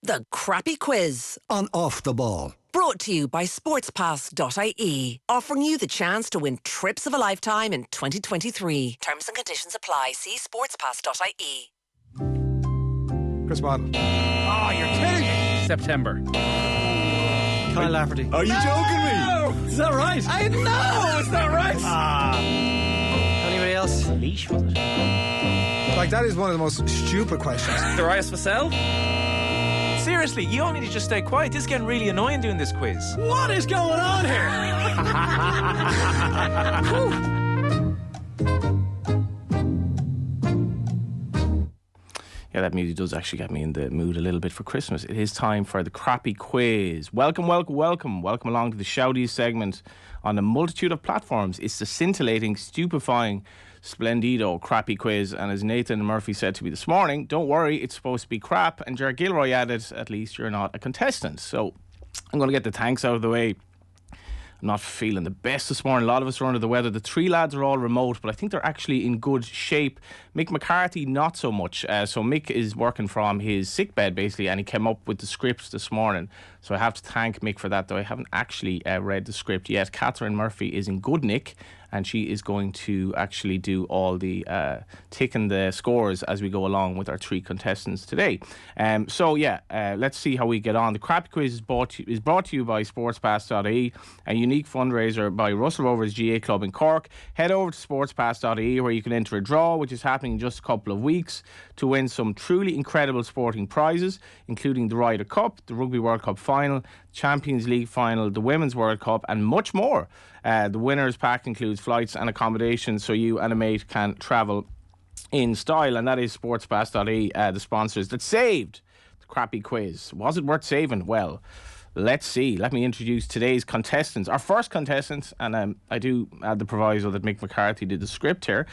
The Crappy Quiz on Off the Ball. Brought to you by sportspass.ie, offering you the chance to win trips of a lifetime in 2023. Terms and conditions apply. See sportspass.ie. Chris Martin. Oh, you're kidding me. September. Kyle Lafferty. Are you joking me? Is that right? I know, it's not right. Anybody else? Leash, was it? Like, that is one of the most stupid questions. Darius Vassell? Seriously, you all need to just stay quiet. This is getting really annoying doing this quiz. What is going on here? Yeah, that music does actually get me in the mood a little bit for Christmas. It is time for the Crappy Quiz. Welcome along to the shoutiest segment on a multitude of platforms. It's the scintillating, stupefying, splendido Crappy Quiz. And as Nathan Murphy said to me this morning, don't worry, it's supposed to be crap. And Ger Gilroy added, at least you're not a contestant. So I'm going to get the thanks out of the way. I'm not feeling the best this morning. A lot of us are under the weather. The three lads are all remote, but I think they're actually in good shape. Mick McCarthy, not so much. So Mick is working from his sickbed, basically, and he came up with the scripts this morning. So I have to thank Mick for that, though I haven't actually read the script yet. Catherine Murphy is in good nick, and she is going to actually do all the taking the scores as we go along with our three contestants today. Let's see how we get on. The Crappy Quiz is brought to you by sportspass.ie, a unique fundraiser by Russell Rovers GA Club in Cork. Head over to sportspass.ie where you can enter a draw, which is happening in just a couple of weeks, to win some truly incredible sporting prizes, including the Ryder Cup, the Rugby World Cup Final, Champions League Final, the Women's World Cup, and much more. The winner's pack includes flights and accommodation, so you and a mate can travel in style, and that is sportspass.ie, the sponsors that saved the Crappy Quiz. Was it worth saving? Well, let's see. Let me introduce today's contestants. Our first contestant, and I do add the proviso that Mick McCarthy did the script here.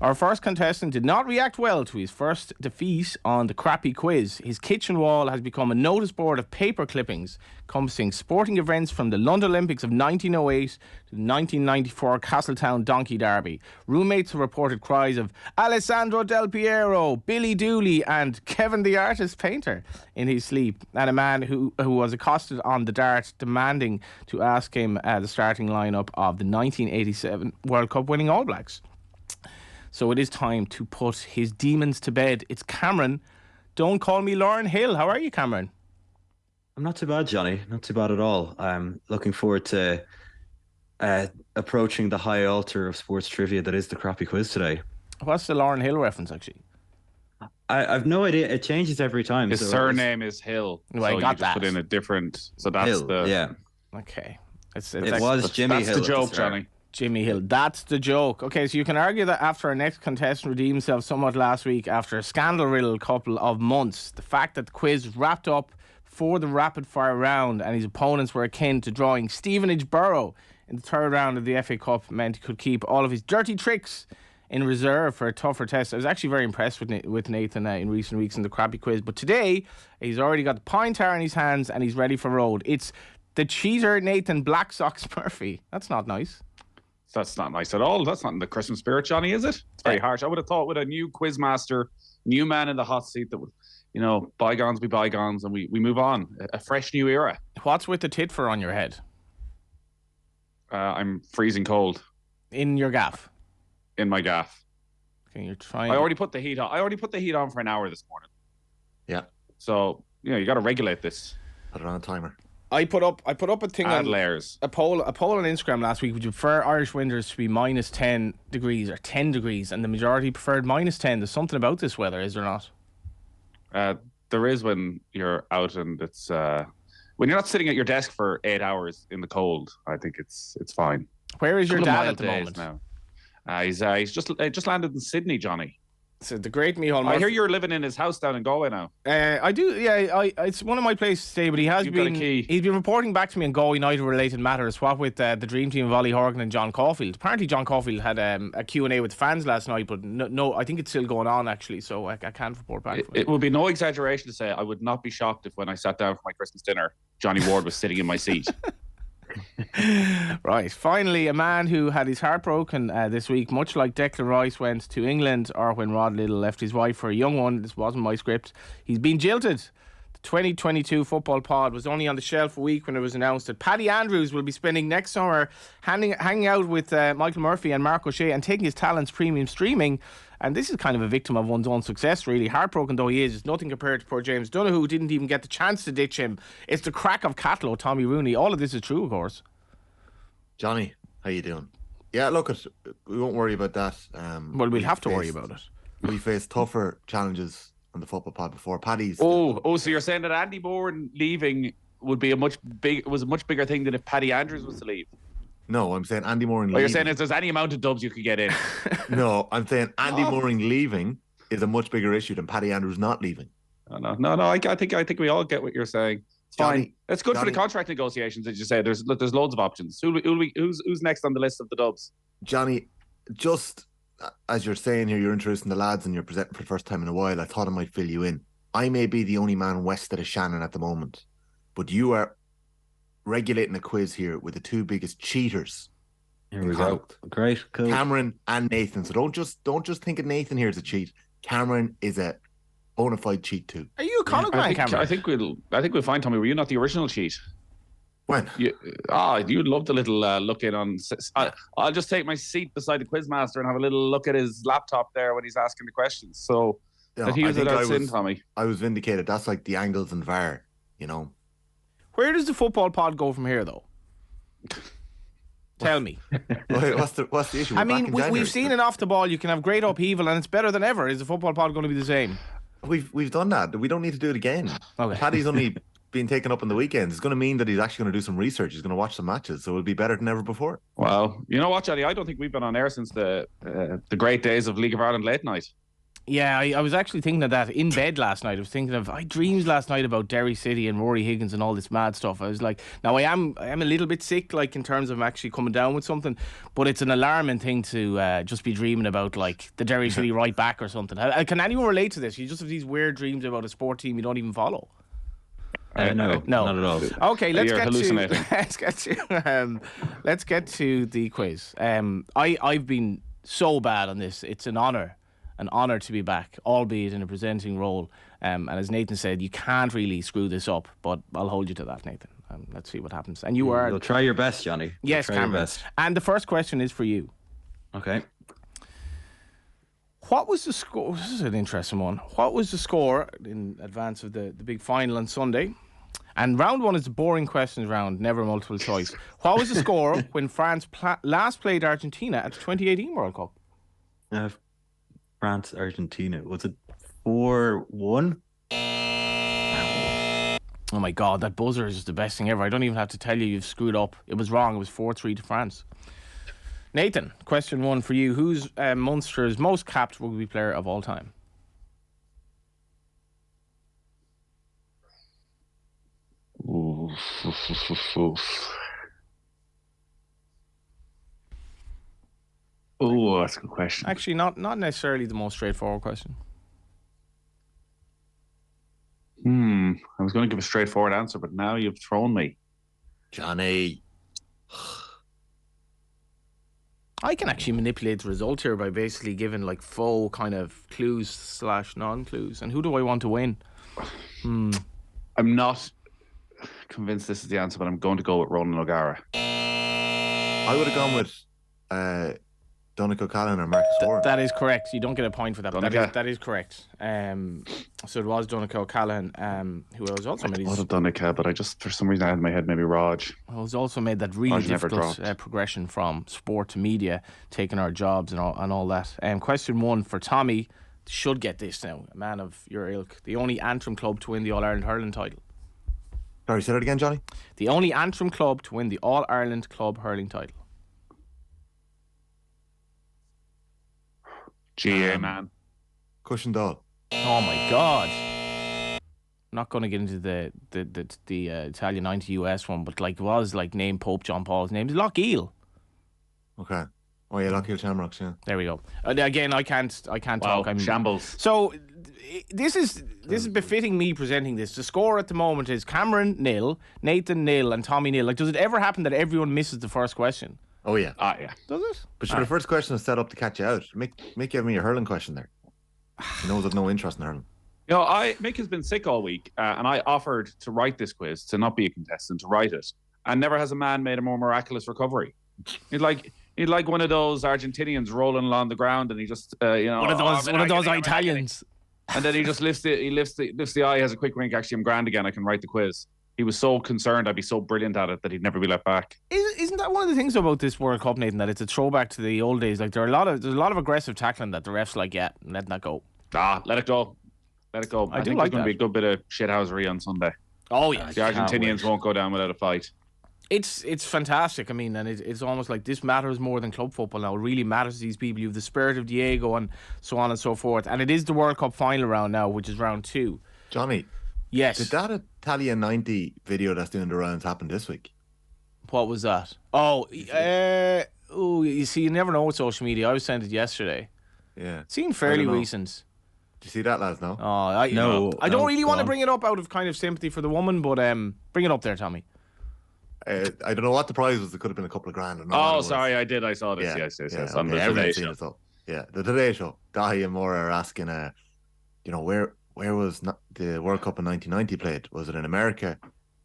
Our first contestant did not react well to his first defeat on the Crappy Quiz. His kitchen wall has become a notice board of paper clippings encompassing sporting events from the London Olympics of 1908 to the 1994 Castletown Donkey Derby. Roommates have reported cries of Alessandro Del Piero, Billy Dooley and Kevin the Artist Painter in his sleep, and a man who was accosted on the dart demanding to ask him the starting lineup of the 1987 World Cup winning All Blacks. So it is time to put his demons to bed. It's Cameron. Don't call me Lauren Hill. How are you, Cameron? I'm not too bad, Johnny. Not too bad at all. I'm looking forward to approaching the high altar of sports trivia that is the Crappy Quiz today. What's the Lauren Hill reference, actually? I've no idea. It changes every time. His surname is Hill. Well, so I got you just that. put in a different... So that's Hill, the... yeah. Okay. It was Jimmy Hill. That's the joke, start. Johnny. Jimmy Hill. That's the joke. Okay, so you can argue that after our next contestant redeemed himself somewhat last week after a scandal-riddled couple of months, the fact that the quiz wrapped up for the rapid-fire round and his opponents were akin to drawing Stevenage Borough in the third round of the FA Cup meant he could keep all of his dirty tricks in reserve for a tougher test. I was actually very impressed with Nathan in recent weeks in the Crappy Quiz, but today he's already got the pint tower in his hands and he's ready for road. It's the cheater Nathan Black Socks Murphy. That's not nice. That's not nice at all. That's not in the Christmas spirit, Johnny, is it? It's very harsh. I would have thought with a new quizmaster, new man in the hot seat that would, bygones be bygones and we move on. A fresh new era. What's with the tit fur on your head? I'm freezing cold. In your gaff? In my gaff. Okay, you're trying. I already put the heat on. I already put the heat on for an hour this morning. Yeah. So, you got to regulate this. Put it on a timer. I put up a thing Add on layers. a poll on Instagram last week. Would you prefer Irish winters to be minus 10 degrees or 10 degrees? And the majority preferred minus 10. There's something about this weather, is there not? There is when you're out and it's when you're not sitting at your desk for 8 hours in the cold. I think it's fine. Where is your dad at the moment? Now. He's just landed in Sydney, Johnny. So the great Micheál Murphy. I hear you're living in his house down in Galway now. I do, yeah. It's one of my places to stay, but he's been reporting back to me on Galway United related matters. What with the dream team of Ollie Horgan and John Caulfield. Apparently, John Caulfield had a Q&A with fans last night, but no, I think it's still going on actually. So I can't report back. It would be no exaggeration to say I would not be shocked if when I sat down for my Christmas dinner, Johnny Ward was sitting in my seat. Right, finally, a man who had his heart broken this week, much like Declan Rice went to England or when Rod Little left his wife for a young one. This wasn't my script. He's been jilted. The 2022 Football Pod was only on the shelf a week when it was announced that Paddy Andrews will be spending next summer hanging out with Michael Murphy and Mark O'Shea and taking his talents premium streaming. And this is kind of a victim of one's own success, really. Heartbroken though he is, it's nothing compared to poor James Donoghue, who didn't even get the chance to ditch him. It's the crack of Catlow, Tommy Rooney. All of this is true, of course. Johnny, how you doing? Yeah, look, we won't worry about that. Well, we'll have to worry about it. We faced tougher challenges on the Football Pod before. Paddy's. So you're saying that Andy Moran leaving would be a much bigger thing than if Paddy Andrews was to leave? No, I'm saying Andy Moran leaving. You're saying if there's any amount of dubs you could get in? No, I'm saying Andy Moran leaving is a much bigger issue than Paddy Andrews not leaving. No. I think we all get what you're saying. It's fine. It's good for the contract negotiations, as you say. There's loads of options. Who's next on the list of the dubs? Johnny, just as you're saying here, you're introducing the lads and you're presenting for the first time in a while. I thought I might fill you in. I may be the only man west of the Shannon at the moment, but you are regulating a quiz here with the two biggest cheaters. Here we go. Great, cool. Cameron and Nathan. So don't just think of Nathan here as a cheat. Cameron is a bona fide cheat too. Are you a Connacht man, Cameron? I think we'll find, Tommy. Were you not the original cheat? When? You'd love the little look in on. I'll just take my seat beside the quizmaster and have a little look at his laptop there when he's asking the questions. So that he was without sin, Tommy. I was vindicated. That's like the angles and VAR, you know. Where does the Football Pod go from here, though? Tell me. Wait, what's the issue? I mean, we've seen it off the ball. You can have great upheaval, and it's better than ever. Is the Football Pod going to be the same? We've done that. We don't need to do it again. Okay. Paddy's only been taken up on the weekends. It's going to mean that he's actually going to do some research. He's going to watch some matches, so it'll be better than ever before. Well, you know what, Johnny? I don't think we've been on air since the great days of League of Ireland late night. Yeah, I was actually thinking of that in bed last night. I had dreams last night about Derry City and Rory Higgins and all this mad stuff. I was like, now I am a little bit sick, like in terms of actually coming down with something, but it's an alarming thing to just be dreaming about like the Derry City right back or something. Can anyone relate to this? You just have these weird dreams about a sport team you don't even follow. No, not at all. Okay, let's get to the quiz. I've been so bad on this. It's an honour to be back, albeit in a presenting role. And as Nathan said, you can't really screw this up, but I'll hold you to that, Nathan. Let's see what happens. And you'll try your best, Johnny. Yes, try your best. And the first question is for you. Okay. What was the score? This is an interesting one. What was the score in advance of the big final on Sunday? And round one is the boring questions round, never multiple choice. What was the score when France last played Argentina at the 2018 World Cup? France, Argentina. Was it 4-1? Oh my God, that buzzer is the best thing ever. I don't even have to tell you you've screwed up. It was wrong. It was 4-3 to France. Nathan, question one for you. Who's Munster's most capped rugby player of all time? Oh, that's a good question. Actually, not necessarily the most straightforward question. I was going to give a straightforward answer, but now you've thrown me. Johnny. I can actually manipulate the result here by basically giving like faux kind of clues / non-clues. And who do I want to win? I'm not convinced this is the answer, but I'm going to go with Ronan O'Gara. I would have gone with Donegal O'Callaghan or Marcus Horan. That is correct. You don't get a point for that. That is correct. So it was Donegal O'Callaghan, who was also made. I would have Donegal, but I just, for some reason, I had in my head maybe Raj. Who was also made that really difficult progression from sport to media, taking our jobs and all that. Question one for Tommy. Should get this now. A man of your ilk. The only Antrim club to win the All-Ireland hurling title. Sorry, say that again, Johnny. The only Antrim club to win the All-Ireland club hurling title. GA, man. Cushendall. Oh my God. I'm not going to get into the Italian 90 US one, but like was like name Pope John Paul's name. It's Lougheed. Okay. Oh yeah, Lougheed Shamrocks, yeah. There we go. Again, I can't talk. I'm shambles. So this is befitting me presenting this. The score at the moment is Cameron 0, Nathan 0, and Tommy 0. Like, does it ever happen that everyone misses the first question? Oh yeah. Yeah. Does it? But the first question is set up to catch you out. Make give me a hurling question there. He knows I've no interest in hurling. You know, Mick has been sick all week, and I offered to write this quiz, to not be a contestant, to write it, and never has a man made a more miraculous recovery. He'd like one of those Argentinians rolling along the ground, and he just One of those Italians. And then he just lifts the eye, has a quick wink. Actually, I'm grand again. I can write the quiz. He was so concerned I'd be so brilliant at it that he'd never be let back. Isn't that one of the things about this World Cup, Nathan, that it's a throwback to the old days? Like there's a lot of aggressive tackling that the refs like, yeah, let that go. Let it go. Let it go. I think there's going to be a good bit of shithousery on Sunday. Oh yeah, the Argentinians won't go down without a fight. It's fantastic. I mean, and it's almost like this matters more than club football now. It really matters to these people. You have the spirit of Diego and so on and so forth. And it is the World Cup final round now, which is round 2. Johnny. Yes. Did that Italia 90 video that's doing the rounds happen this week? What was that? Oh, you see, you never know with social media. I was sent it yesterday. Yeah. It seemed fairly recent. Did you see that, lads? No? I don't really want to bring it up out of kind of sympathy for the woman, but bring it up there, Tommy. I don't know what the prize was. It could have been a couple of grand. Sorry, I did. I saw this. Yes. On the Today Show. The Today Show. Dahi and Moore are asking, where was the World Cup in 1990 played? Was it in America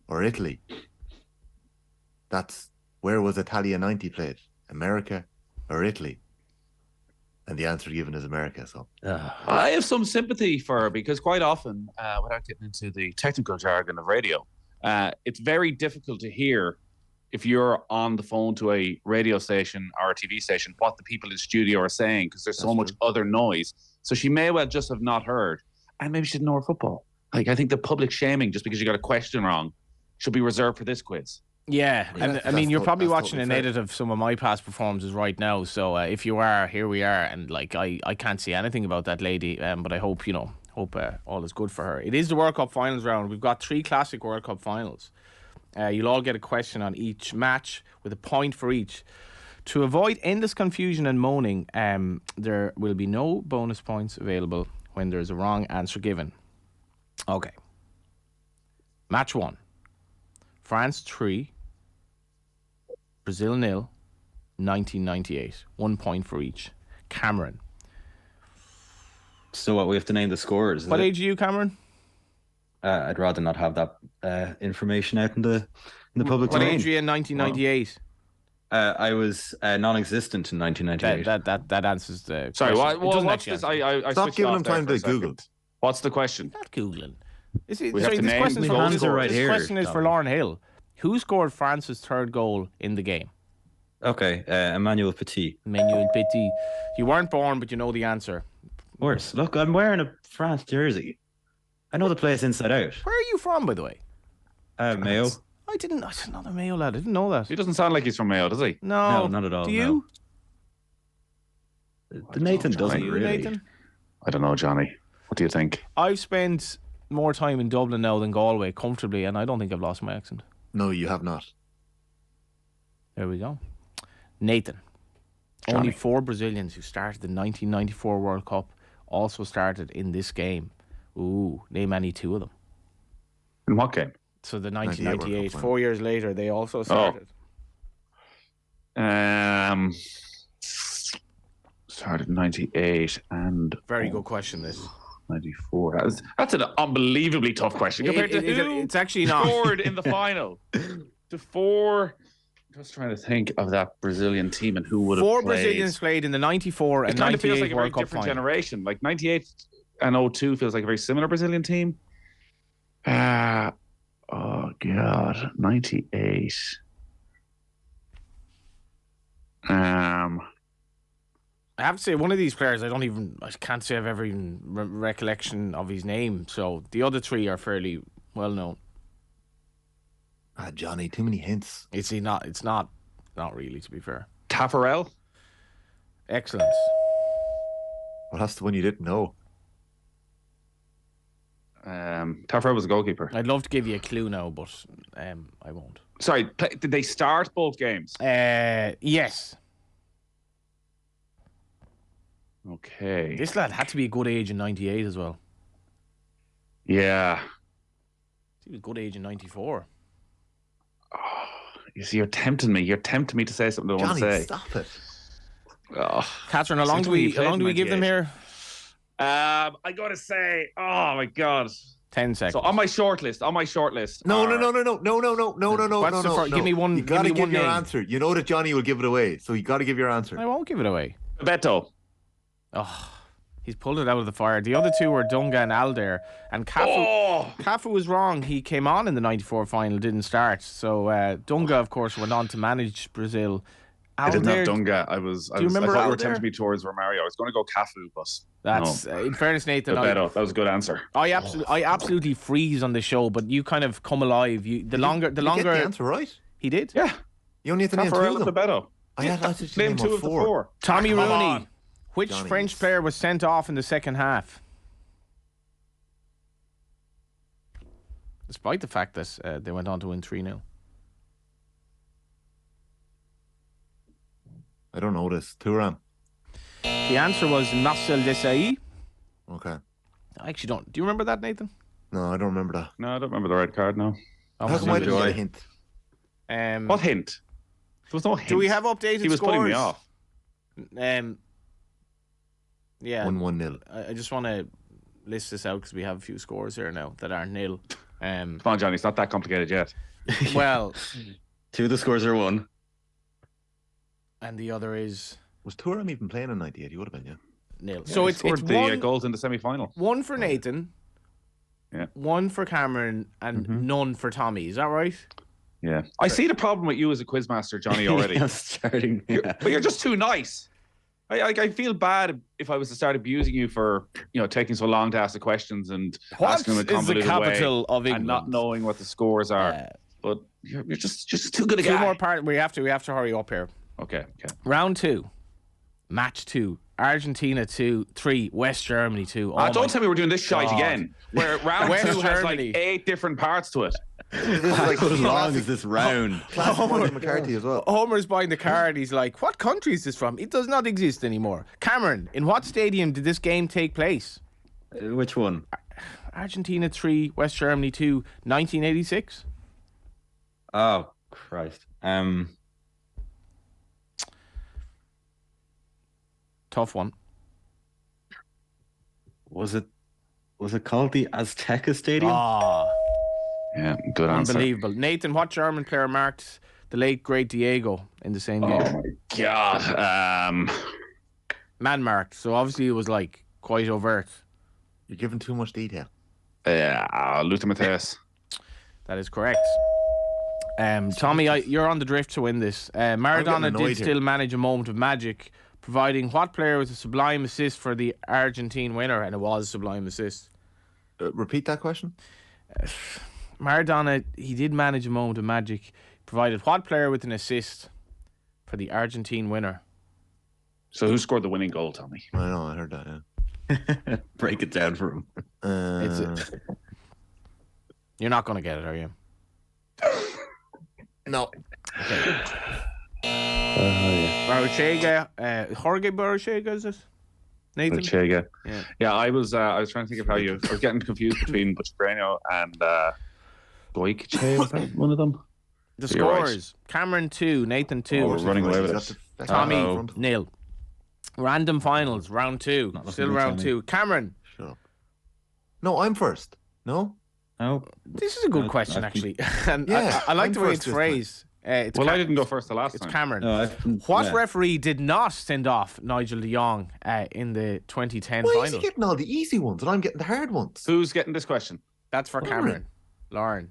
or Italy? Where was Italia 90 played? America or Italy? And the answer given is America. So I have some sympathy for her because quite often, without getting into the technical jargon of radio, it's very difficult to hear if you're on the phone to a radio station or a TV station what the people in the studio are saying because there's so much other noise. So she may well just have not heard, and maybe she didn't know her football. Like I think the public shaming just because you got a question wrong should be reserved for this quiz. Yeah, and I mean, you're probably watching an edit of some of my past performances right now. So if you are, here we are, and like I can't see anything about that lady, but I hope all is good for her. It is the World Cup Finals round. We've got 3 classic World Cup finals. You'll all get a question on each match with a point for each. To avoid endless confusion and moaning, there will be no bonus points available when there is a wrong answer given. Okay. Match 1. France 3, Brazil 0, 1998. 1 point for each. Cameron. So what, we have to name the scorers? What age are you, Cameron? I'd rather not have that information out in the public domain. What age are you in 1998? I was non-existent in 1998. That answers the Sorry, question. what's this? I Stop giving them time to Google. What's the question? Not Googling. This question is for Lauren Hill. Who scored France's 3rd goal in the game? Okay, Emmanuel Petit. Emmanuel Petit. You weren't born, but you know the answer. Worse. Look, I'm wearing a France jersey. I know the place inside out. Where are you from, by the way? Mayo. I didn't know the Mayo lad. I didn't know that. He doesn't sound like he's from Mayo, does he? No, not at all. Do you? No. Nathan doesn't really. Nathan? I don't know, Johnny. What do you think? I've spent more time in Dublin now than Galway comfortably, and I don't think I've lost my accent. No, you have not. There we go. Nathan. Johnny. Only 4 Brazilians who started the 1994 World Cup also started in this game. Ooh, name any 2 of them. In what game? So the 1998, 4 years later, they also started. Started in 98 and... Very good question, this. 94. That's an unbelievably tough question compared to who it's actually not. Scored in the final. The 4... Just trying to think of that Brazilian team and who would have played. 4 Brazilians played in the 94 and 98 World Cup final. It kind of feels like a very different generation. Like 98 and 02 feels like a very similar Brazilian team. Oh, God. 98. I have to say, one of these players, I can't say I've ever even recollection of his name. So the other 3 are fairly well known. Johnny, too many hints. It's not really, to be fair. Taffarel? Excellent. Well, that's the one you didn't know. Taffarel was a goalkeeper. I'd love to give you a clue now, but I won't. Sorry, did they start both games? Yes. Okay. This lad had to be a good age in 98 as well. Yeah. He was a good age in 94. Oh, you see, you're tempting me. You're tempting me to say something I don't want to say. Stop it. Oh. Catherine, how long do we give them here? I gotta say, oh my god. 10 seconds. So on my shortlist. No. What's the first? Give me one. You got to give me give one your name. answer. You know that Johnny will give it away, so you got to give your answer. I won't give it away. Beto. Oh, he's pulled it out of the fire. The other two were Dunga and Aldair. And Cafu was wrong. He came on in the 94 final, didn't start. So Dunga, of course, went on to manage Brazil. I did not Dunga. I thought you were Aldair? tempting me towards Romario. I was going to go Cafu, but that's no. In fairness, Nathan. Beto. That was a good answer. I absolutely freeze on the show, but you kind of come alive. The longer. Get the answer right. He did. Yeah. You only have to name two of them. Beto. I had to name two of the four. Tommy Come Rooney. on. Which Johnny French is- player was sent off in the second half? Despite the fact that they went on to win 3-0. I don't know this. Thuram. The answer was Marcel Desailly. Okay. I actually don't. Do you remember that, Nathan? No, I don't remember that. No, I don't remember the red card, no. How come I didn't get a hint? What hint? There was no hint. Do we have updated scores? He was putting me off. Yeah. 1-0. I just want to list this out because we have a few scores here now that aren't nil. Come on, Johnny. It's not that complicated yet. Well, Two of the scores are 1. and the other is Was Thuram even playing in 98? He would have been, yeah. nil. Yeah, So he it's scored the one, goals in the semi-final. one for Nathan, Yeah. one for Cameron, and none for Tommy. Is that right? Yeah. I see the problem with you as a quizmaster, Johnny, already. I'm starting. But you're just too nice. I feel bad if I was to start abusing you for taking so long to ask the questions and asking them in a What is the convoluted capital way of England? and not knowing what the scores are. But you're just too good a Two guy. more part. We have to hurry up here. Okay. Round 2, match 2. Argentina 2-3, West Germany 2. Don't tell me we're doing this shite again. Where round West 2 has Germany. like 8 different parts to it. This is like How long is this round? classic Martin McCarthy as well. Homer's buying the card. He's like, what country is this from? It does not exist anymore. Cameron, in what stadium did this game take place? Which one? Argentina 3, West Germany 2, 1986. Oh, Christ. Tough one. Was it called the Azteca Stadium? Ah, Yeah, good answer. unbelievable. Nathan, what German player marked the late great Diego in the same game? Oh my God. Man marked. So obviously it was like quite overt. You're giving too much detail. Luther Matthäus. That is correct. Tommy, you're on the drift to win this. Maradona annoyed did here. still manage a moment of magic, providing what player with a sublime assist for the Argentine winner, and it was a sublime assist. Repeat that question. Maradona, he did manage a moment of magic, provided what player with an assist for the Argentine winner? So who scored the winning goal, Tommy? I know, I heard that, yeah. Break it down for him. You're not going to get it, are you? No. Barrochega, Jorge Barrochega, is it? Nathan? Chega. Yeah. I was trying to think of how I was getting confused between Buchgreno and Boykiche. Was that one of them? The You're right. scores. Cameron 2, Nathan 2. we're running away with That's it. Tommy Uh-oh. 0. Random finals, round 2. Not Still looking round at 2. Cameron, Shut up. No, I'm first. No? No. this is a good question, actually. And Yeah, I like I'm the way first it's this time. phrased. It's Well, I didn't go first the last It's time. Cameron. No, What referee did not send off Nigel de Jong in the 2010 Why is final? he getting all the easy ones and I'm getting the hard ones? Who's getting this question? That's for Cameron. Lauren.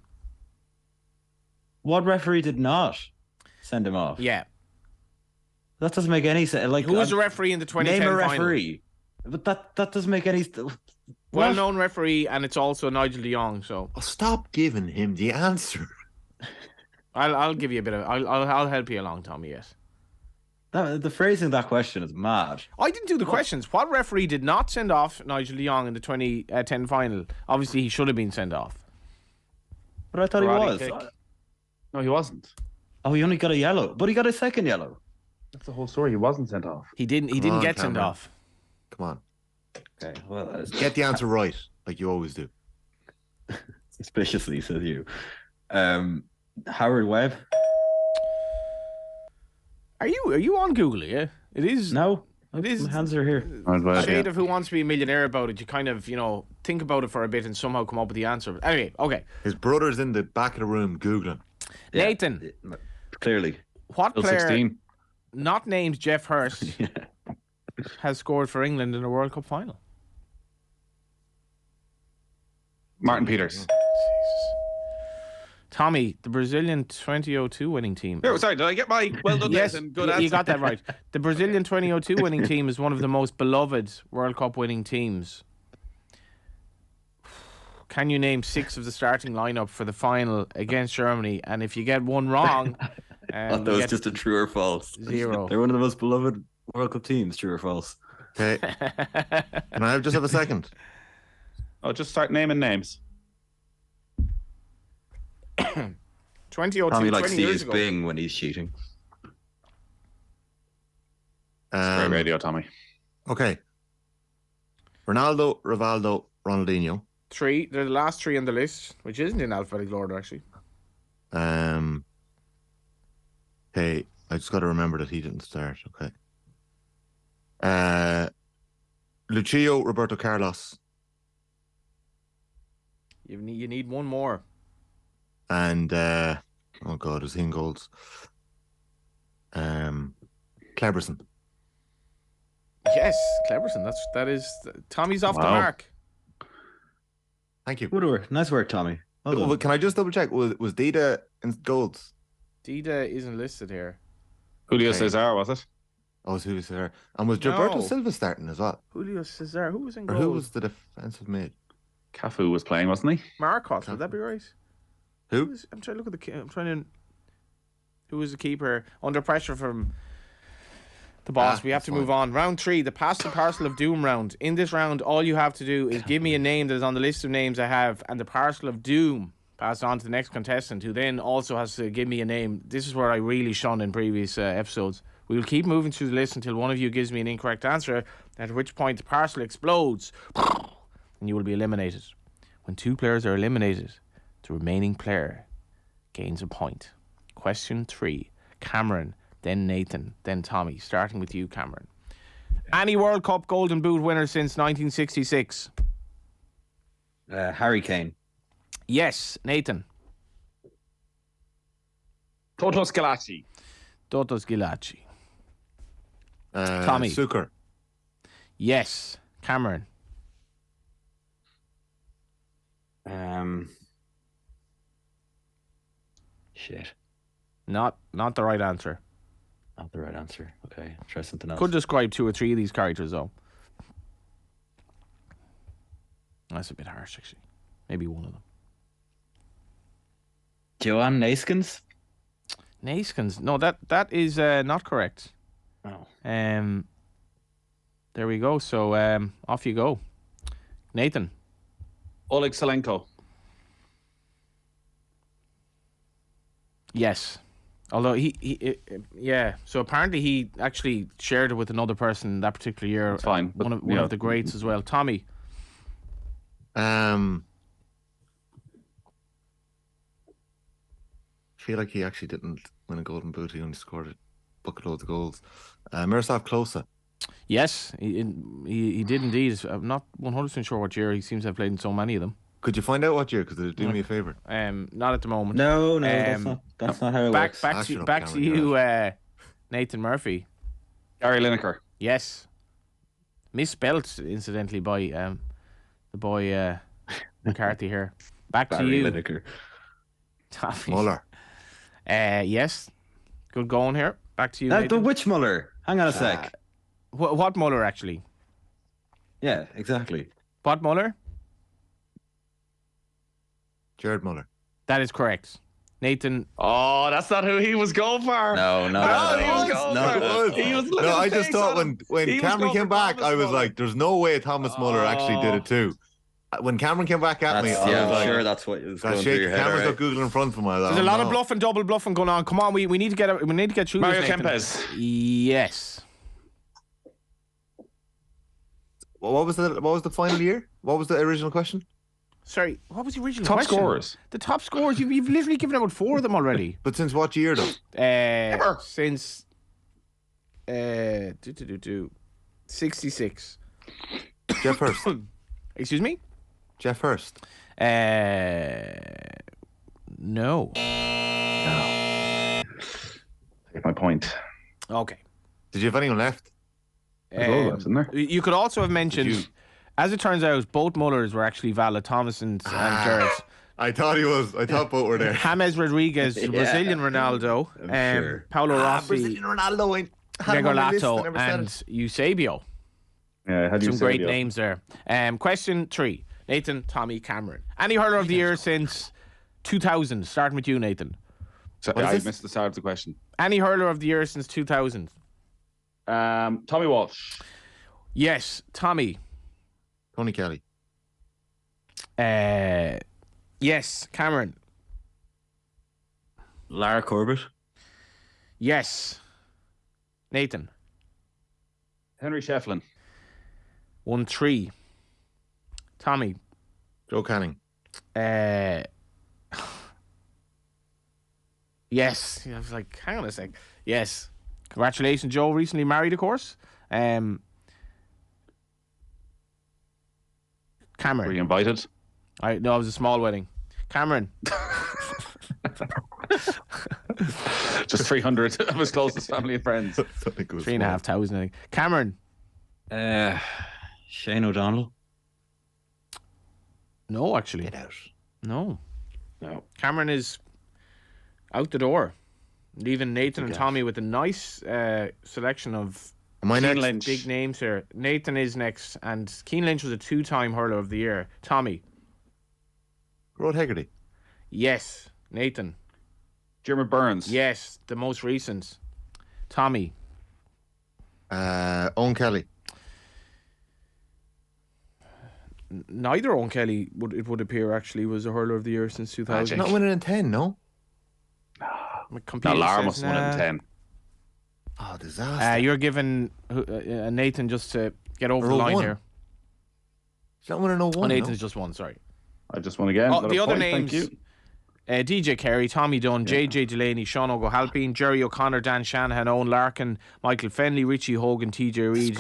What referee did not send him off? Yeah. That doesn't make any sense. Like, Who was the referee in the 2010 name a final? referee? But that doesn't make any. Well-known referee, and it's also Nigel de Jong. So Oh, stop giving him the answer. I'll give you a bit of. I'll help you along, Tommy. Yes. The phrasing of that question is mad. I didn't do the questions. What referee did not send off Nigel de Jong in the 2010 final? Obviously, he should have been sent off. But I thought he Karate was. kick. No, he wasn't. Oh, he only got a yellow, but he got a second yellow. That's the whole story. He wasn't sent off. He didn't on, get sent Cameron. off. Come on. Okay, well, that is Get the answer right, like you always do. suspiciously, says you. Howard Webb? Are you on Google? Yeah, it is. No. It is. My hands are here. Shade of Who Wants to Be a Millionaire about it. You kind of, think about it for a bit and somehow come up with the answer. But anyway, okay. His brother's in the back of the room Googling. Nathan. Clearly. What Still player 16. not named Jeff Hurst has scored for England in a World Cup final? Martin Peters. Tommy, the Brazilian 2002 winning team. Oh, sorry, did I get my well done? Yes, Nathan? Good you answer. got that right. The Brazilian 2002 winning team is one of the most beloved World Cup winning teams. Can you name 6 of the starting lineup for the final against Germany? And if you get one wrong, That was just a true or false. 0. They're one of the most beloved World Cup teams, true or false. Okay. Can I just have a second? Oh, just start naming names. 2002, Tommy likes 20 to years use ago. Bing when he's cheating. Great radio, Tommy. Okay. Ronaldo, Rivaldo, Ronaldinho. 3. They're the last 3 on the list, which isn't in alphabetical order, actually. Okay, I just got to remember that he didn't start. Okay. Lucio, Roberto Carlos, You need one more. and oh god, is he in goals? Cleberson. Yes, Cleberson. That is Tommy's off the Wow. mark. Thank you. Good work. Nice work, Tommy. Well done. Can I just double check? Was Dida in goals? Dida isn't listed here. Julio Okay. Cesar, was it? Oh, was who was there? And was Gilberto No. Silva starting as well? Julio Cesar. Who was in Or goal? who was the defensive mid? Cafu was playing, wasn't he? Marcos? Would that be right? Who? I'm trying to look at who was the keeper under pressure from the boss. We have that's to move fine. on. Round 3, the Pass the Parcel of Doom round. In this round, all you have to do is give me a name that is on the list of names I have, and the Parcel of Doom passed on to the next contestant, who then also has to give me a name. This is where I really shone in previous episodes. We will keep moving through the list until one of you gives me an incorrect answer, at which point the parcel explodes, and you will be eliminated. When 2 players are eliminated, the remaining player gains a point. Question 3. Cameron, then Nathan, then Tommy. Starting with you, Cameron. Any World Cup Golden Boot winner since 1966? Harry Kane. Yes. Nathan. Toto Scalacci. Toto Schillaci. Tommy. Suker. Yes. Cameron. Shit. Not the right answer. Not the right answer. Okay, try something else. Could describe 2 or 3 of these characters, though. That's a bit harsh, actually. Maybe one of them. Johan Naskins? Naskins. No, that is not correct. Oh. There we go. So off you go. Nathan. Oleg Salenko. Yes. Although yeah. So apparently he actually shared it with another person that particular year. That's fine, but, One of the greats as well. Tommy. I feel like he actually didn't win a golden boot. He only scored a bucket loads of goals. Miroslav Klose. Yes, he did indeed. I'm not 100% sure what year. He seems to have played in so many of them. Could you find out what year? Because it'd do me a favour. Not at the moment. No, that's not how it works. Back to you, Nathan Murphy. Gary Lineker. Yes. Misspelt, incidentally, by the boy McCarthy here. Back to Barry you, Lineker. Tommy. Muller. Yes. Good going here. Back to you, The Nathan. Witch Muller. Hang on a sec. What Muller, actually? Yeah, exactly. What Muller? Jared Muller. That is correct. Nathan. Oh, that's not who he was going for. No. He was looking No, I face just thought on when He was Cameron going came for back, Thomas I was Muller. like, "There's no way Thomas Muller actually did it too." When Cameron came back at me, I was I'm like, sure that's what was "Gosh, going through shake." your head. Cameron's Alright. got Google in front of him. There's a lot of bluffing, double bluffing going on. Come on, we need to get through Mario this, Nathan. Kempes. Yes. What was the final year? What was the original question? Sorry, what was the original Top question? scorers. The top scorers. You've literally given out 4 of them already. But since what year though? Since 66. Jeff Hurst. Excuse me? Jeff Hurst. No. Take my point. Okay. Did you have anyone left? There's a lot left, isn't there? You could also have mentioned, as it turns out, both Mullers were actually valid. Thomason's and Jarrett's. I thought he was. I thought both were there. James Rodriguez, Brazilian Ronaldo, sure. Paulo Rossi, Brazilian Ronaldo. Gregor Lato, and Eusebio. Yeah, had Some you great names there. Question 3. Nathan, Tommy, Cameron. Any hurler of the year since 2000? Starting with you, Nathan. So, I missed the start of the question. Any hurler of the year since 2000? Tommy Walsh. Yes, Tommy. Tony Kelly. Yes, Cameron. Lara Corbett. Yes, Nathan. Henry Shefflin. 1-3. Tommy. Joe Canning. Yes. I was like, hang on a sec. Yes. Congratulations, Joe. Recently married, of course. Cameron. Were you invited? No, it was a small wedding. Cameron. Just 300 of his closest family and friends. 3,500, I think. Cameron. Shane O'Donnell. No, actually. Get out. No. No. Cameron is out the door. Leaving Nathan and Tommy with a nice selection of Am I next? Lynch. big names here. Nathan is next, and Keane Lynch was a 2-time hurler of the year. Tommy. Rod Hegarty. Yes. Nathan. Jeremy Burns. Yes. The most recent. Tommy. Owen Kelly. Neither Owen Kelly would appear actually was a hurler of the year since 2000. Not winning in 10, no? My No, computer Lara says, must have won it in 10. Oh, disaster. You're giving Nathan just to get over the line 01. here. He's not winning 01, Oh, no? Nathan's just one, sorry. I just won again. Oh, Another the other point, names: Thank you. DJ Carey, Tommy Dunn, JJ Delaney, Sean O'Halpine, Jerry O'Connor, Dan Shanahan, Owen Larkin, Michael Fenley, Richie Hogan, TJ Reid,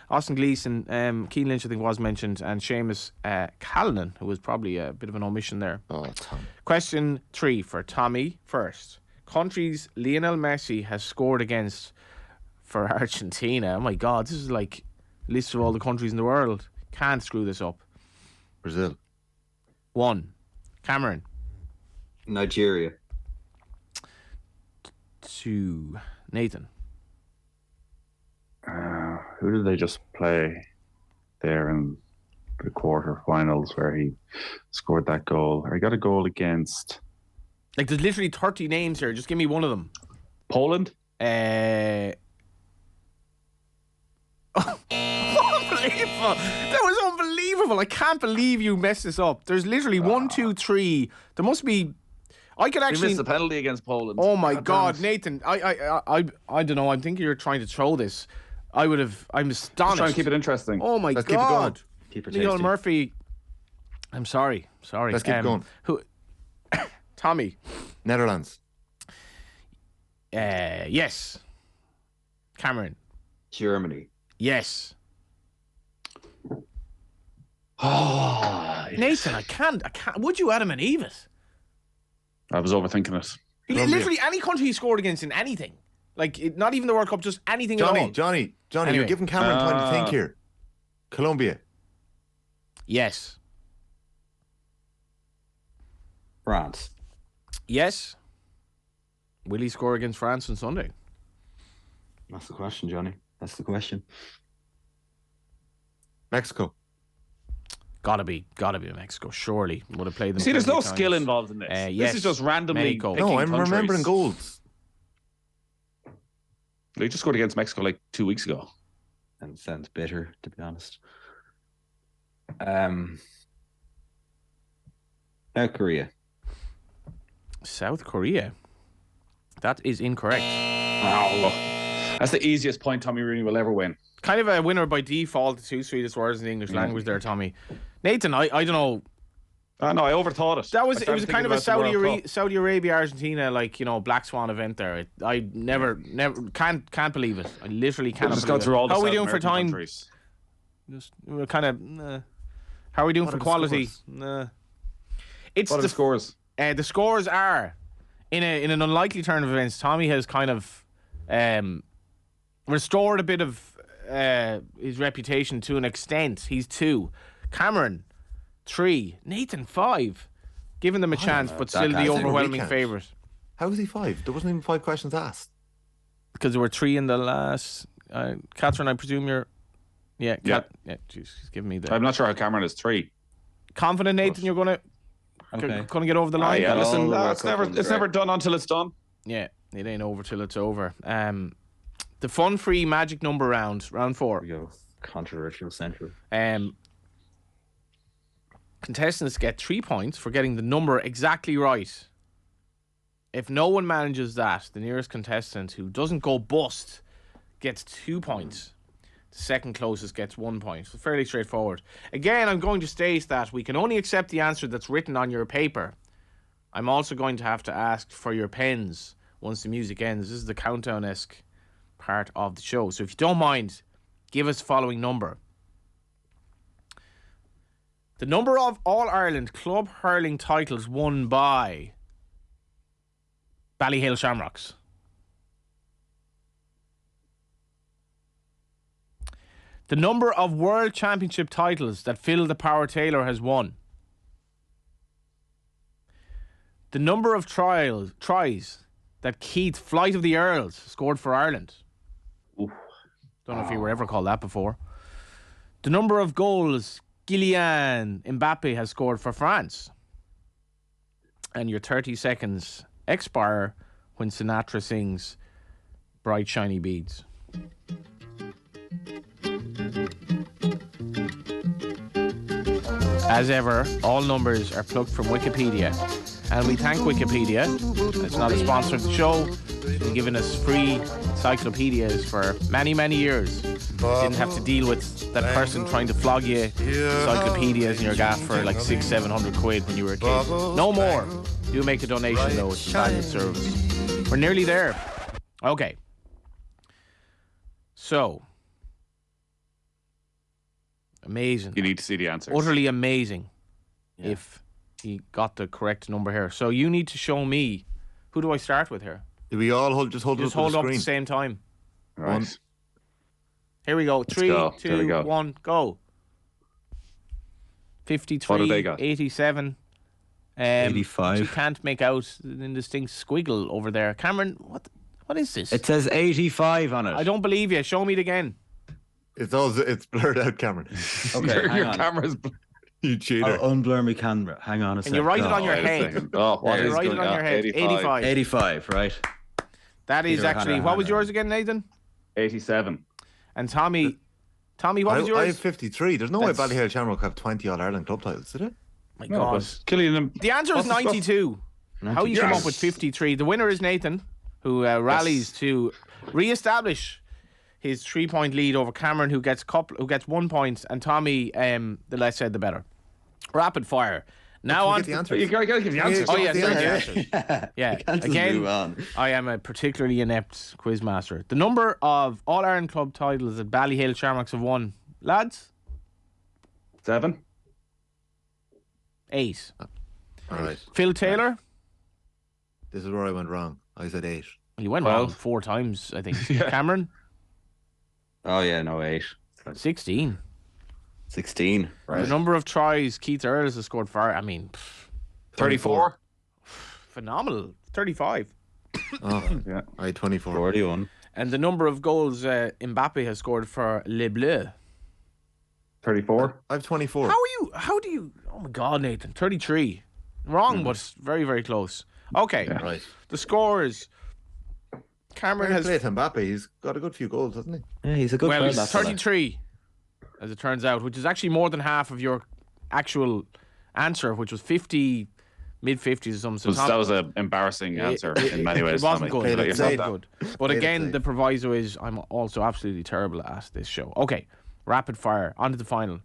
Austin Gleeson, Keane Lynch, I think was mentioned, and Seamus Callanan, who was probably a bit of an omission there. Oh, Tom. Question 3 for Tommy first. Countries Lionel Messi has scored against for Argentina. Oh my God, this is like a list of all the countries in the world. Can't screw this up. Brazil. 1. Cameron. Nigeria. 2. Nathan. Who did they just play there in the quarterfinals where he scored that goal? Or he got a goal against Like, there's literally 30 names here. Just give me one of them. Poland? Unbelievable. That was unbelievable. I can't believe you messed this up. There's literally 1, 2, 3. There must be. I could He actually. missed the penalty against Poland. Oh my God, Nathan! I don't know. I'm thinking you're trying to throw this. I'm astonished. Just trying to keep it interesting. Oh my Let's keep it God! Keep it Neil tasty. Murphy. I'm sorry. Let's keep going. Who? Tommy. Netherlands. Yes. Cameron. Germany. Yes. Oh, Nathan, I can't. Would you Adam and Evis? I was overthinking it. Literally any country he scored against in anything. Like, not even the World Cup, just anything at all. Johnny, Anyway. you're giving Cameron time to think here. Colombia. Yes. France. Yes. Will he score against France on Sunday? That's the question, Johnny. That's the question. Mexico. Gotta be Mexico. Surely would have played them. See, there's plenty no of times. skill involved in this. Yes. This is just randomly Mexico. picking No, I'm countries. remembering goals. They just scored against Mexico like 2 weeks ago. And it sounds bitter, to be honest. South Korea. South Korea. That is incorrect. Oh, that's the easiest point Tommy Rooney will ever win. Kind of a winner by default. The 2 sweetest words in the English language there, Tommy. Nathan, I don't know. No, I overthought it. That was I it. started Was a kind thinking of a about the World Cup. Saudi Arabia, Argentina, like Black Swan event there. I never can't believe it. I literally cannot Just believe go through it. all the How are we South doing for American time? countries. We're kind of. How are we doing What for are the quality? scores? It's What are the scores? The scores are in an unlikely turn of events. Tommy has kind of restored a bit of his reputation to an extent. He's 2, Cameron 3, Nathan 5. Giving them a chance, but still the guy's in a overwhelming recount. favourite. How was he 5? There wasn't even 5 questions asked. Because there were 3 in the last. Catherine, I presume you're. Yeah, Yeah. She's giving me the. I'm not sure how Cameron is 3. Confident, Nathan, you're going to get over the line? Yeah, All listen, the World it's Cup ones, never right. done until it's done. Yeah, it ain't over till it's over. The fun-free magic number round 4. Here we go. Controversial central. Contestants get 3 points for getting the number exactly right. If no one manages that, the nearest contestant who doesn't go bust gets 2 points. The second closest gets 1 point. So fairly straightforward. Again, I'm going to state that we can only accept the answer that's written on your paper. I'm also going to have to ask for your pens once the music ends. This is the countdown-esque part of the show. So if you don't mind, give us the following number. The number of All-Ireland club hurling titles won by Ballyhale Shamrocks. The number of World Championship titles that Phil the Power Taylor has won. The number of tries that Keith Flight of the Earls scored for Ireland. Don't know if you were ever called that before. The number of goals Kylian Mbappe has scored for France. And your 30 seconds expire when Sinatra sings Bright Shiny Beads. As ever, all numbers are plucked from Wikipedia. And we thank Wikipedia. It's not a sponsor of the show. It's been giving us free encyclopedias for many, many years. Didn't have to deal with that person trying to flog you encyclopedias in your gaff for like 600-700 quid when you were a kid. No more. Do make a donation though. It's a valued service. We're nearly there. Okay. So. Amazing. You need to see the answers. Utterly amazing if he got the correct number here. So you need to show me. Who do I start with here? Do we all hold Just up hold the up at screen? the same time. Right. Here we go. 3, go. There we 2, go. 1, go. 53, What have they got? 87. 85. You can't make out the indistinct squiggle over there. Cameron, what is this? It says 85 on it. I don't believe you. Show me it again. It's blurred out, Cameron. Okay, hang Your on. camera's. You cheater. I'll unblur my camera. Hang on a second. you write it on your Wait a head. second. Oh, what You is write it going on your head. 85. 85, right? That is Peter, actually. Hannah, What was Hannah. yours again, Nathan? 87. And Tommy, what was I yours? have 53. There's no way That's- Ballyhale Shamrock have 20 All-Ireland club titles, did it? My No, God. but Killian. The answer is 92. How you come up with 53? The winner is Nathan, who rallies to re-establish his 3-point lead over Cameron, who gets 1 point, and Tommy, the less said the better. Rapid fire. Now on. Get the answers. You gotta give the answers. Oh yeah, the sorry, the answers. answers. Yeah, Can't just again, move on. I am a particularly inept quizmaster. The number of All Ireland club titles that Ballyhale Shamrocks have won, lads, 7. 8. All right. Phil Taylor, This is where I went wrong. I said 8. you went wrong 4 times, I think. Cameron, Oh, yeah, no, 8. 16. 16. The Right. number of tries Keith Earls has scored for, I mean, 34. phenomenal. 35. Oh, Yeah. I had 24. 41. And the number of goals Mbappe has scored for Les Bleus. 34. I have 24. How do you, oh my God, Nathan, 33. Wrong, but very, very close. Okay, Right. the scores. Cameron Fair has, play to Mbappe. He's got a good few goals, hasn't he? Yeah, he's a good well, player. he's that fella. 33, as it turns out, which is actually more than half of your actual answer, which was 50, mid-50s or something. So That was an embarrassing answer in many ways. It wasn't Tommy. good. Played it It safe. wasn't good. But Played it again, safe. the proviso is I'm also absolutely terrible at this show. Okay, rapid fire. On to the final.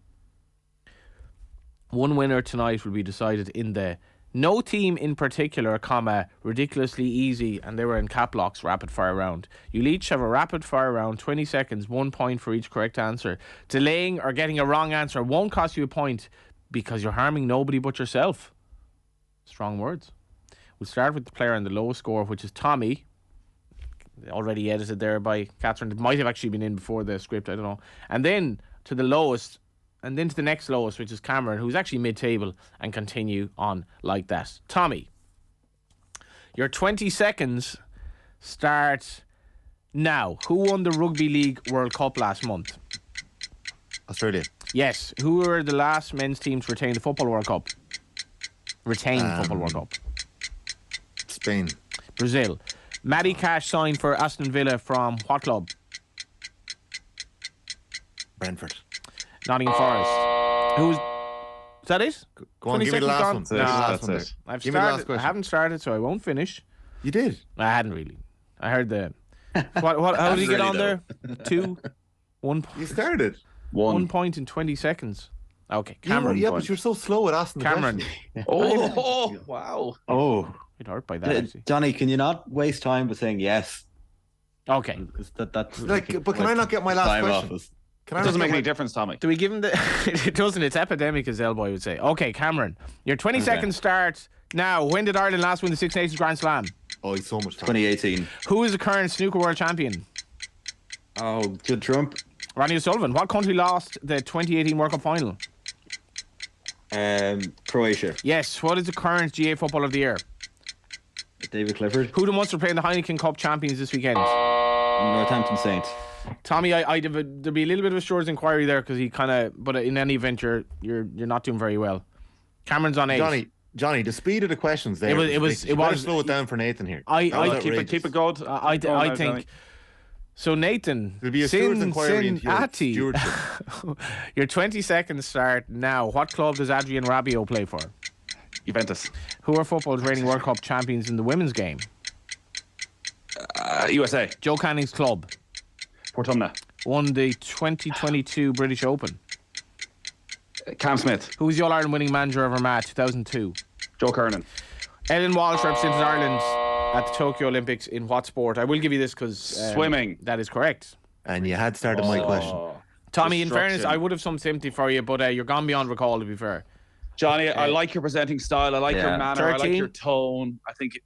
One winner tonight will be decided in the no team in particular, ridiculously easy, and they were in cap locks, rapid fire round. You'll each have a rapid fire round, 20 seconds, 1 point for each correct answer. Delaying or getting a wrong answer won't cost you a point because you're harming nobody but yourself. Strong words. We'll start with the player on the lowest score, which is Tommy. Already edited there by Catherine. It might have actually been in before the script, I don't know. And then to the lowest, and then to the next lowest, which is Cameron, who's actually mid-table, and continue on like that. Tommy, your 20 seconds start now. Who won the Rugby League World Cup last month? Australia. Yes. Who were the last men's team to retain the Football World Cup? Football World Cup. Spain. Brazil. Matty Cash signed for Aston Villa from what club? Brentford. Nottingham Forest. Is that it? Go on, give me the last one. That's it. I've Give me the last started. I question. haven't started, so I won't finish. You did. I hadn't really. I heard the. How did you get on there? 2, 1. You started. 1 point in 20 seconds. Okay, Cameron. Yeah, but you're so slow at asking the Cameron. question. Oh, wow. Oh, It hurt by that. Actually. Johnny, can you not waste time by saying yes? Okay. That's But can I not get my last time question? office. Can I It not doesn't get make my- any difference, Tommy. Do we give him the? It doesn't. It's epidemic, as Elboy would say. Okay, Cameron. Your 20 seconds start now. When did Ireland last win the Six Nations Grand Slam? Oh, he's so much fun. 2018. Who is the current snooker world champion? Oh, Judd Trump. Ronnie O'Sullivan. What country lost the 2018 World Cup Final? Croatia. Yes. What is the current GA Footballer of the Year? David Clifford. Who do Munster playing the Heineken Cup champions this weekend? Northampton Saints. Tommy, there'd be a little bit of a Stewart's inquiry there because he kind of. But in any event, you're not doing very well. Cameron's on 8. Johnny, the speed of the questions there. It was. You better slow it down for Nathan here. I Keep it going. I think. So Nathan, There'll be a Stewart's inquiry into your Cincinnati. stewardship. Your 20 seconds start now. What club does Adrian Rabiot play for? Juventus. Who are football's reigning World Cup champions in the women's game? USA. Joe Canning's club Portumna. won the 2022 British Open. Cam Smith. Who was the All-Ireland winning manager of Armagh 2002? Joe Kernan. Ellen Walsh represented Ireland at the Tokyo Olympics in what sport? I will give you this because Swimming. That is correct. And you had started my question. Tommy, in fairness, Destruction. I would have some sympathy for you, but you're gone beyond recall, to be fair. Johnny, I like your presenting style. I like your manner. I like 13. your tone. I think.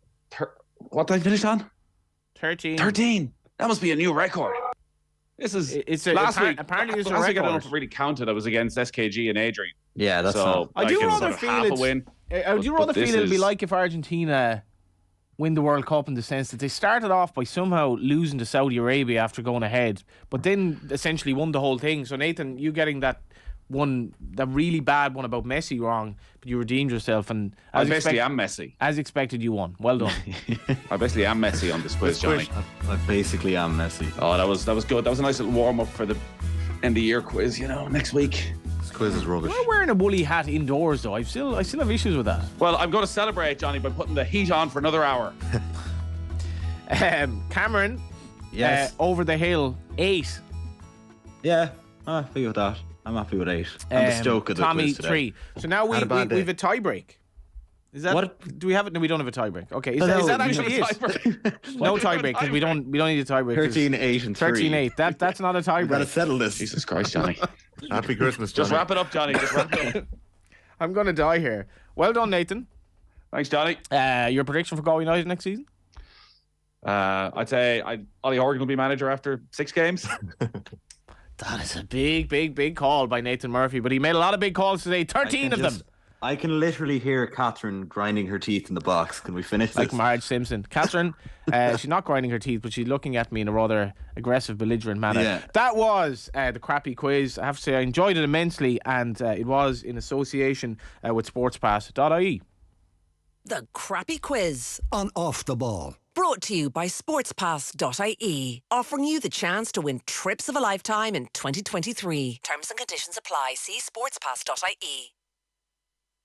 What did I finish on? 13. 13. That must be a new record. This is It's a, last week. apparently it's a last week, I don't know record. if it really counted. I was against SKG and Adrian. Yeah, that's so not. I do it was rather sort of feel half it's- a win. I do rather But this feel it'd be is- like if Argentina win the World Cup in the sense that they started off by somehow losing to Saudi Arabia after going ahead, but then essentially won the whole thing. So Nathan, you getting that really bad one about Messi wrong, but you redeemed yourself, and I basically am Messi. as expected, you won. Well done. I basically am Messi on this quiz, Johnny. I basically am Messi. Oh, that was good. That was a nice little warm up for the end of year quiz. Next week. This quiz is rubbish. We're wearing a woolly hat indoors, though. I still have issues with that. Well, I'm going to celebrate, Johnny, by putting the heat on for another hour. Cameron, Yes. over the hill, 8. Yeah, I'm happy with that. I'm happy with 8. I'm the stoke of the Tommy, quiz today. 3. So now we Had a bad day. have a tie break. Is that What? Do we have it? No, we don't have a tie break. Okay, is No, that you actually have it? No tie break because we don't need a tie break. 13, 8, and 3. 13-8. That's not a tie We've got to break. settle this. Jesus Christ, Johnny. Happy Christmas, Johnny. Just wrap it up, Johnny. Just wrap it up. I'm going to die here. Well done, Nathan. Thanks, Johnny. Your prediction for Galway United next season? I'd say Ollie Horgan will be manager after 6 games. That is a big call by Nathan Murphy, but he made a lot of big calls today. 13 of them. I can literally hear Catherine grinding her teeth in the box. Can we finish Like this? Marge Simpson. Catherine, she's not grinding her teeth, but she's looking at me in a rather aggressive, belligerent manner. Yeah. That was the crappy quiz. I have to say I enjoyed it immensely, and it was in association with sportspass.ie. The Crappy Quiz. On Off the Ball. Brought to you by sportspass.ie. Offering you the chance to win trips of a lifetime in 2023. Terms and conditions apply. See sportspass.ie.